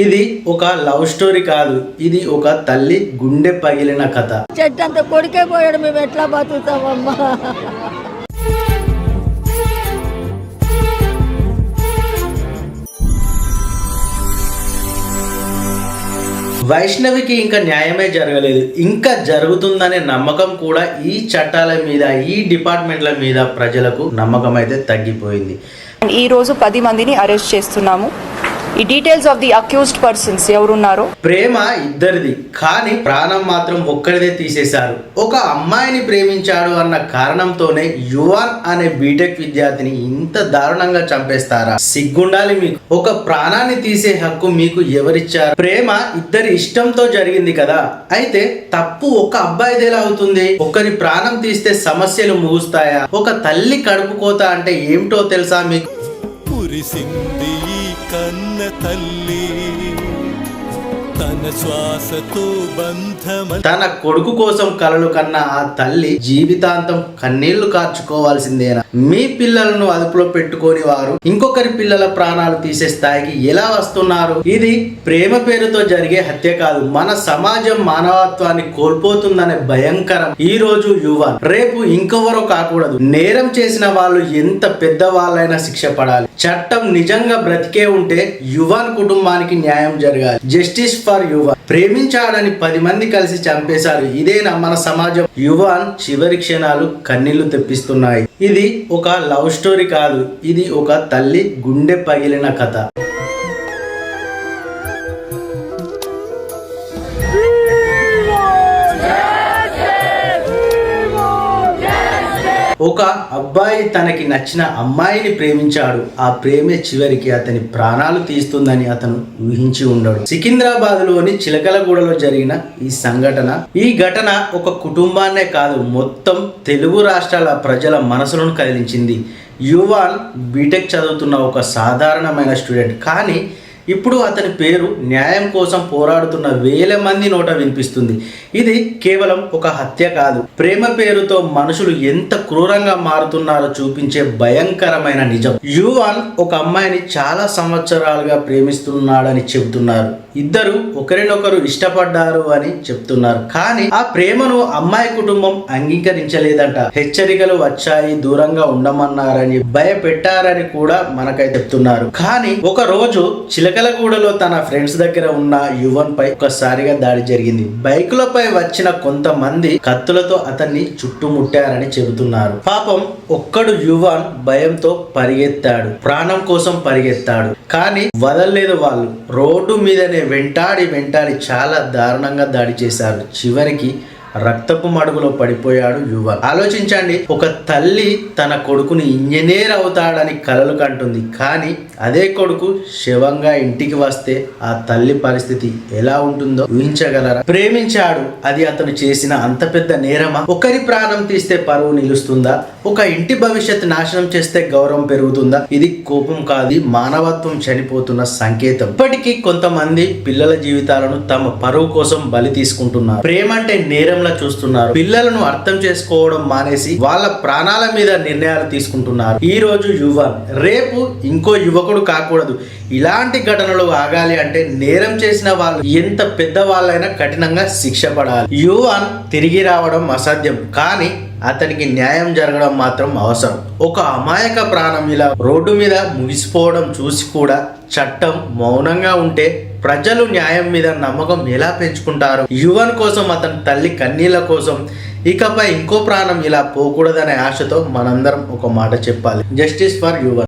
ఇది ఒక love story కాదు, ఇది ఒక తల్లి గుండె పగిలిన కథ. చెట్టంత కొడుకే పోయాడు, మేము ఎట్లా బతుకుతామమ్మా? వైష్ణవికి ఇంకా న్యాయమే జరగలేదు, ఇంకా జరుగుతుందనే నమ్మకం కూడా ఈ చట్టాల మీద, ఈ డిపార్ట్మెంట్ల మీద ప్రజలకు నమ్మకం అయితే తగ్గిపోయింది. ఈ రోజు 10 మందిని అరెస్ట్ చేస్తున్నాము. ఈ details of the accused persons ఎవరున్నారో. ప్రేమ ఇద్దరిది, కానీ ప్రాణం మాత్రం ఒక్కరిదే తీసేశారు. ఒక అమ్మాయిని ప్రేమించాడు అన్న కారణంతోనే యువన్ అనే బీటెక్ విద్యార్థిని ఇంత దారుణంగా చంపేస్తారా? సిగ్గుండాలి మీకు. ఒక ప్రాణాన్ని తీసే హక్కు మీకు ఎవరిచ్చారు? ప్రేమ ఇద్దరి ఇష్టంతో జరిగింది కదా, అయితే తప్పు ఒక అబ్బాయిదేలా అవుతుంది? ఒకరి ప్రాణం తీస్తే సమస్యలు ముగుస్తాయా? ఒక తల్లి కడుపు కోత అంటే ఏమిటో తెలుసా మీకు? కన్న తల్లి తన శ్వాసతో తన కొడుకు కోసం కలలు కన్న ఆ తల్లి జీవితాంతం కన్నీళ్లు కార్చుకోవాల్సిందేనా? మీ పిల్లలను అదుపులో పెట్టుకొని వారు ఇంకొకరి పిల్లల ప్రాణాలు తీసే స్థాయికి ఎలా వస్తున్నారు? ఇది ప్రేమ పేరుతో జరిగే హత్య కాదు, మన సమాజం మానవత్వాన్ని కోల్పోతుందనే భయంకరం. ఈ రోజు యువన్, రేపు ఇంకెవరో కాకూడదు. నేరం చేసిన వాళ్ళు ఎంత పెద్ద వాళ్ళైనా శిక్ష పడాలి. చట్టం నిజంగా బ్రతికే ఉంటే యువన్ కుటుంబానికి న్యాయం జరగాలి. Justice for Yuvan. ప్రేమించాడని 10 మంది కలిసి చంపేశారు. ఇదేనా మన సమాజం? యువన్ చివరి క్షణాలు కన్నీళ్లు తెప్పిస్తున్నాయి. ఇది ఒక లవ్ స్టోరీ కాదు, ఇది ఒక తల్లి గుండె పగిలిన కథ. ఒక అబ్బాయి తనకి నచ్చిన అమ్మాయిని ప్రేమించాడు. ఆ ప్రేమే చివరికి అతని ప్రాణాలు తీస్తుందని అతను ఊహించి ఉండడు. సికింద్రాబాద్ లోని చిలకలగూడలో జరిగిన ఈ ఘటన ఒక కుటుంబాన్నే కాదు, మొత్తం తెలుగు రాష్ట్రాల ప్రజల మనసులను కదిలించింది. యువన్ బీటెక్ చదువుతున్న ఒక సాధారణమైన స్టూడెంట్, కానీ ఇప్పుడు అతని పేరు న్యాయం కోసం పోరాడుతున్న వేల మంది నోట వినిపిస్తుంది. ఇది కేవలం ఒక హత్య కాదు, ప్రేమ పేరుతో మనుషులు ఎంత క్రూరంగా మారుతున్నారో చూపించే భయంకరమైన నిజం. యువన్ ఒక అమ్మాయిని చాలా సంవత్సరాలుగా ప్రేమిస్తున్నాడని చెబుతున్నారు. ఇద్దరు ఒకరినొకరు ఇష్టపడ్డారు అని చెప్తున్నారు. కానీ ఆ ప్రేమను అమ్మాయి కుటుంబం అంగీకరించలేదంట. హెచ్చరికలు వచ్చాయి, దూరంగా ఉండమన్నారని, భయపెట్టారని కూడా మనకై చెప్తున్నారు. కానీ ఒక రోజు చిలకలగూడలో తన ఫ్రెండ్స్ దగ్గర ఉన్న యువన్ పై ఒక్కసారిగా దాడి జరిగింది. బైకులపై వచ్చిన కొంతమంది కత్తులతో అతన్ని చుట్టుముట్టారని చెబుతున్నారు. పాపం ఒక్కడు యువన్ భయంతో పరిగెత్తాడు, ప్రాణం కోసం పరిగెత్తాడు. కానీ వదలలేదు వాళ్ళు. రోడ్డు మీదనే వెంటాడి చాలా దారుణంగా దాడి చేశారు. చివరికి రక్తపు మడుగులో పడిపోయాడు యువన్. ఆలోచించండి, ఒక తల్లి తన కొడుకుని ఇంజనీర్ అవుతాడని కలలు కంటుంది, కానీ అదే కొడుకు శవంగా ఇంటికి వస్తే ఆ తల్లి పరిస్థితి ఎలా ఉంటుందో ఊహించగలరా? ప్రేమించాడు, అది అతను చేసిన అంత పెద్ద నేరమా? ఒకరి ప్రాణం తీస్తే పరువు నిలుస్తుందా? ఒక ఇంటి భవిష్యత్తు నాశనం చేస్తే గౌరవం పెరుగుతుందా? ఇది కోపం కాదు, మానవత్వం చనిపోతున్న సంకేతం. ఇప్పటికీ కొంతమంది పిల్లల జీవితాలను తమ పరువు కోసం బలి తీసుకుంటున్నారు. ప్రేమ అంటే నేరం చూస్తున్నారు. పిల్లలను అర్థం చేసుకోవడం మానేసి వాళ్ళ ప్రాణాల మీద నిర్ణయాలు తీసుకుంటున్నారు. ఈ రోజు యువన్, రేపు ఇంకో యువకుడు కాకూడదు. ఇలాంటి ఘటనలు ఆగాలి అంటే నేరం చేసిన వాళ్ళు ఎంత పెద్ద వాళ్ళైనా కఠినంగా శిక్ష పడాలి. యువన్ తిరిగి రావడం అసాధ్యం, కానీ అతనికి న్యాయం జరగడం మాత్రం అవసరం. ఒక అమాయక ప్రాణం ఇలా రోడ్డు మీద ముగిసిపోవడం చూసి కూడా చట్టం మౌనంగా ఉంటే ప్రజలు న్యాయం మీద నమ్మకం ఎలా పెంచుకుంటారు? యువన్ కోసం, అతని తల్లి కన్నీళ్ల కోసం ఇకపై ఇంకో ప్రాణం ఇలా పోకూడదనే ఆశతో మనందరం ఒక మాట చెప్పాలి. Justice for Yuvan.